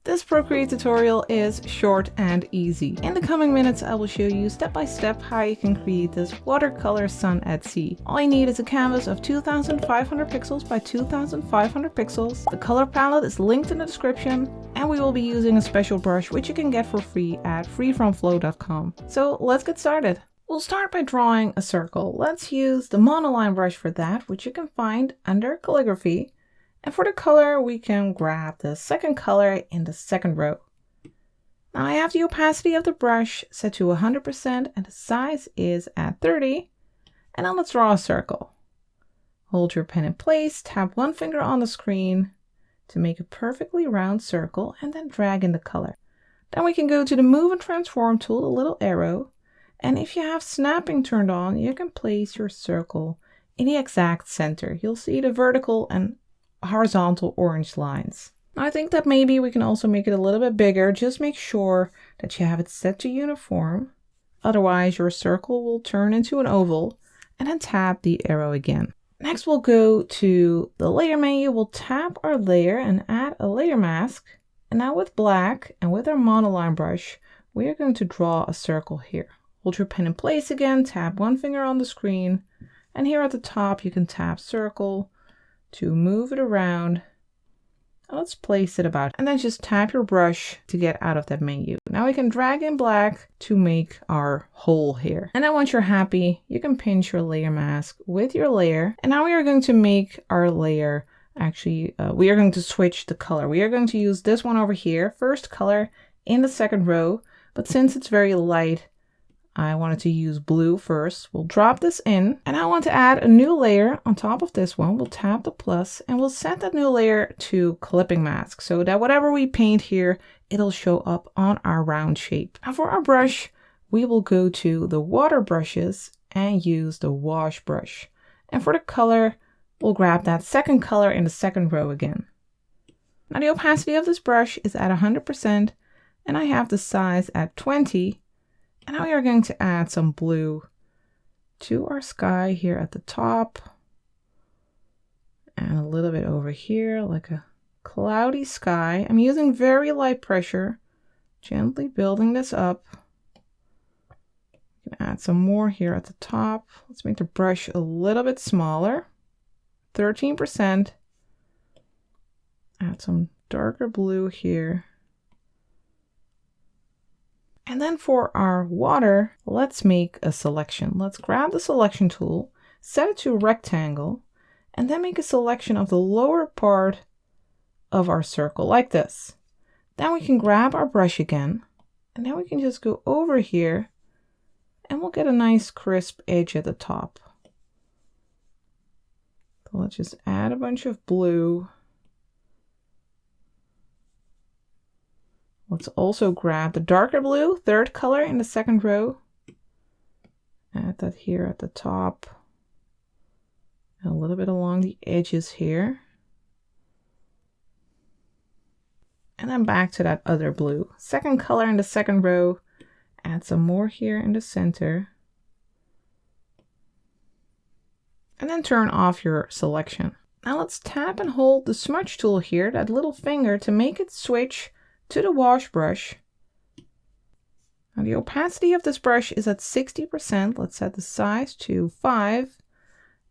This Procreate tutorial is short and easy. In the coming minutes, I will show you step by step how you can create this watercolor sun at sea. All you need is a canvas of 2500 pixels by 2500 pixels. The color palette is linked in the description, and we will be using a special brush which you can get for free at freefromflow.com. So let's get started. We'll start by drawing a circle. Let's use the monoline brush for that, which you can find under calligraphy. And for the color, we can grab the second color in the second row. Now I have the opacity of the brush set to 100% and the size is at 30. And now let's draw a circle. Hold your pen in place, tap one finger on the screen to make a perfectly round circle, and then drag in the color. Then we can go to the Move and Transform tool, the little arrow. And if you have snapping turned on, you can place your circle in the exact center. You'll see the vertical and horizontal orange lines. I think that maybe we can also make it a little bit bigger. Just make sure that you have it set to uniform. Otherwise your circle will turn into an oval, and then tap the arrow again. Next we'll go to the layer menu. We'll tap our layer and add a layer mask. And now with black and with our monoline brush, we are going to draw a circle here. Hold your pen in place again, tap one finger on the screen, and here at the top you can tap circle to move it around. Let's place it about, and then just tap your brush to get out of that menu. Now we can drag in black to make our hole here. And then once you're happy, you can pinch your layer mask with your layer. And now we are going to make our layer, actually, we are going to switch the color. We are going to use this one over here, first color in the second row, but since it's very light, I wanted to use blue first. We'll drop this in, and I want to add a new layer on top of this one. We'll tap the plus and we'll set that new layer to clipping mask so that whatever we paint here, it'll show up on our round shape. Now for our brush, we will go to the water brushes and use the wash brush. And for the color, we'll grab that second color in the second row again. Now the opacity of this brush is at 100% and I have the size at 20. And now we are going to add some blue to our sky here at the top and a little bit over here, like a cloudy sky. I'm using very light pressure, gently building this up. You can add some more here at the top. Let's make the brush a little bit smaller, 13%. Add some darker blue here. And then for our water, let's make a selection. Let's grab the selection tool, set it to rectangle, and then make a selection of the lower part of our circle like this. Then we can grab our brush again, and then we can just go over here and we'll get a nice crisp edge at the top. So let's just add a bunch of blue. Let's also grab the darker blue, third color in the second row. Add that here at the top. And a little bit along the edges here. And then back to that other blue. Second color in the second row. Add some more here in the center. And then turn off your selection. Now let's tap and hold the smudge tool here, that little finger, to make it switch to the wash brush. Now the opacity of this brush is at 60%. Let's set the size to 5.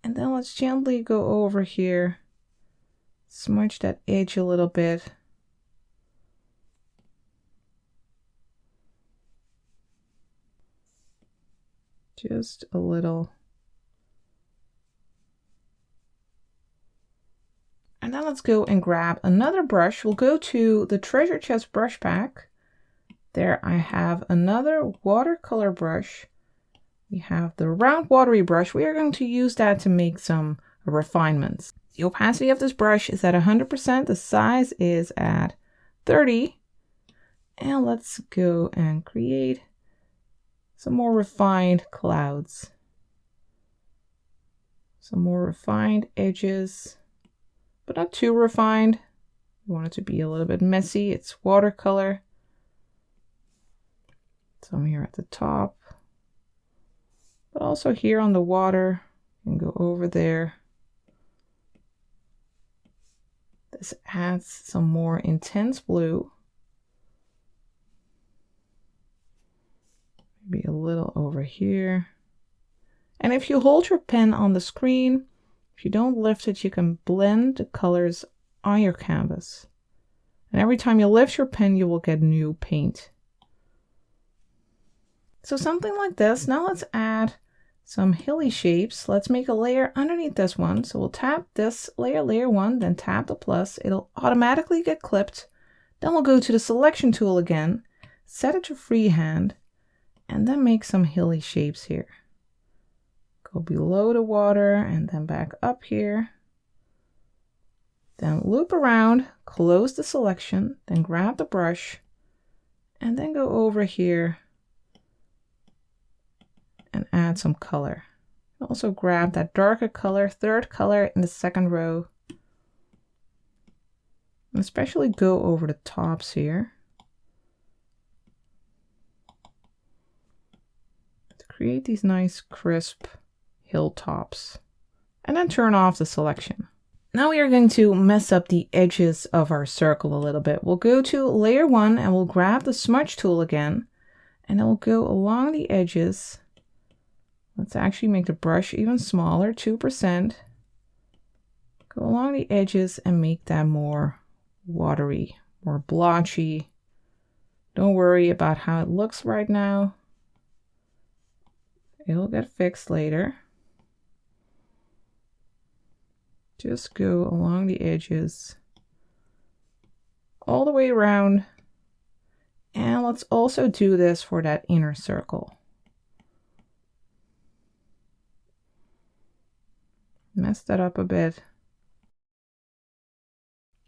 And then let's gently go over here, smudge that edge a little bit. Just a little. And then let's go and grab another brush. We'll go to the treasure chest brush pack. There I have another watercolor brush. We have the round watery brush. We are going to use that to make some refinements. The opacity of this brush is at 100%. The size is at 30. And let's go and create some more refined clouds. Some more refined edges, but not too refined. We want it to be a little bit messy. It's watercolor. Some here at the top, but also here on the water. You can go over there. This adds some more intense blue. Maybe a little over here. And if you hold your pen on the screen, if you don't lift it, you can blend the colors on your canvas. And every time you lift your pen, you will get new paint. So something like this. Now let's add some hilly shapes. Let's make a layer underneath this one. So we'll tap this layer, layer 1, then tap the plus. It'll automatically get clipped. Then we'll go to the selection tool again, set it to freehand, and then make some hilly shapes here. Go below the water and then back up here. Then loop around, close the selection, then grab the brush, and then go over here and add some color. Also grab that darker color, third color in the second row. And especially go over the tops here to create these nice crisp hilltops. And then turn off the selection. Now we are going to mess up the edges of our circle a little bit. We'll go to layer 1 and we'll grab the smudge tool again, and it will go along the edges. Let's actually make the brush even smaller, 2%. Go along the edges and make that more watery, more blotchy. Don't worry about how it looks right now. It'll get fixed later. Just go along the edges all the way around. And let's also do this for that inner circle. Mess that up a bit.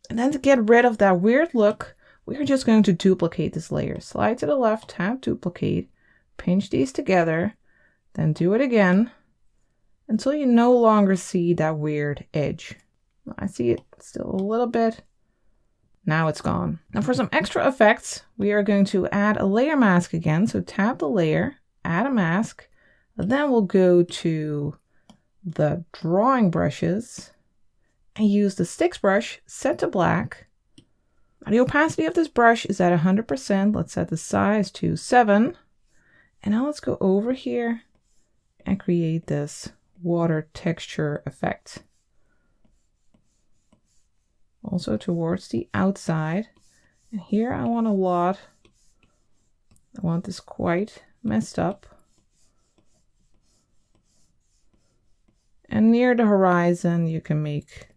And then to get rid of that weird look, we're just going to duplicate this layer. Slide to the left, tap duplicate, pinch these together, then do it again until you no longer see that weird edge. I see it still a little bit. Now it's gone. Now for some extra effects, we are going to add a layer mask again. So tap the layer, add a mask, then we'll go to the drawing brushes and use the sticks brush, set to black. Now the opacity of this brush is at 100%. Let's set the size to 7. And now let's go over here and create this water texture effect. Also towards the outside. And here I want a lot. I want this quite messed up. And near the horizon, you can make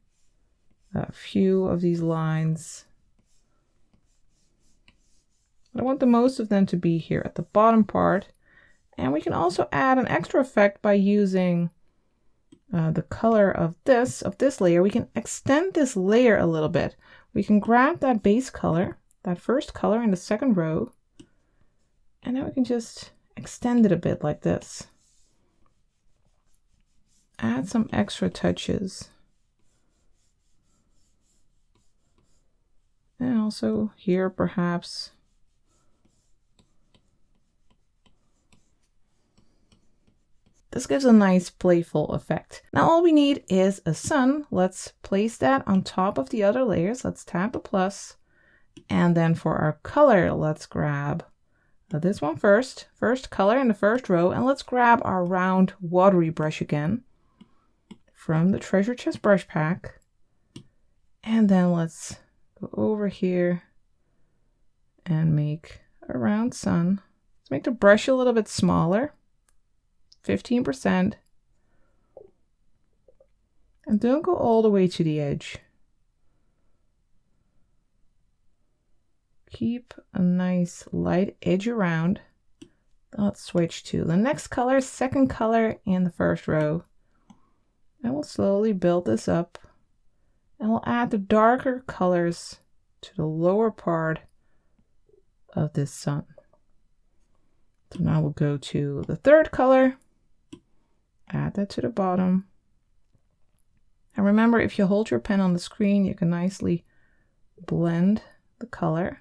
a few of these lines. I want the most of them to be here at the bottom part. And we can also add an extra effect by using the color of this layer. We can extend this layer a little bit. We can grab that base color, that first color in the second row, and then we can just extend it a bit like this. Add some extra touches. And also here perhaps. This gives a nice playful effect. Now all we need is a sun. Let's place that on top of the other layers. Let's tap the plus. And then for our color, let's grab this one first. First color in the first row. And let's grab our round watery brush again from the treasure chest brush pack. And then let's go over here and make a round sun. Let's make the brush a little bit smaller. 15%. And don't go all the way to the edge. Keep a nice light edge around. Let's switch to the next color, second color in the first row. And we'll slowly build this up. And we'll add the darker colors to the lower part of this sun. So now we'll go to the third color. Add that to the bottom. And remember, if you hold your pen on the screen, you can nicely blend the color.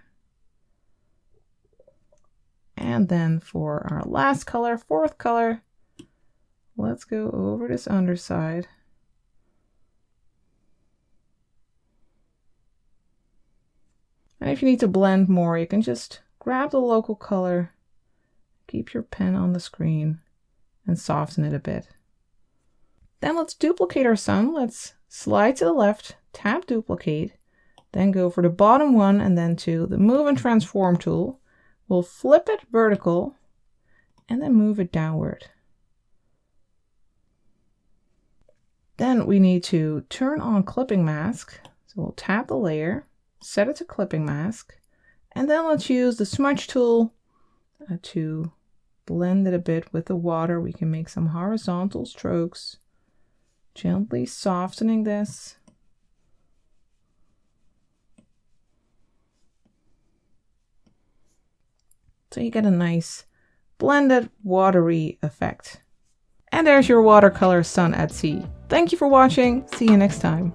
And then for our last color, fourth color, let's go over this underside. And if you need to blend more, you can just grab the local color, keep your pen on the screen and soften it a bit. Then let's duplicate our sun. Let's slide to the left, tap duplicate, then go for the bottom one and then to the move and transform tool. We'll flip it vertical and then move it downward. Then we need to turn on clipping mask. So we'll tap the layer, set it to clipping mask, and then let's use the smudge tool to blend it a bit with the water. We can make some horizontal strokes, gently softening this. So you get a nice blended watery effect. And there's your watercolor sun at sea. Thank you for watching. See you next time.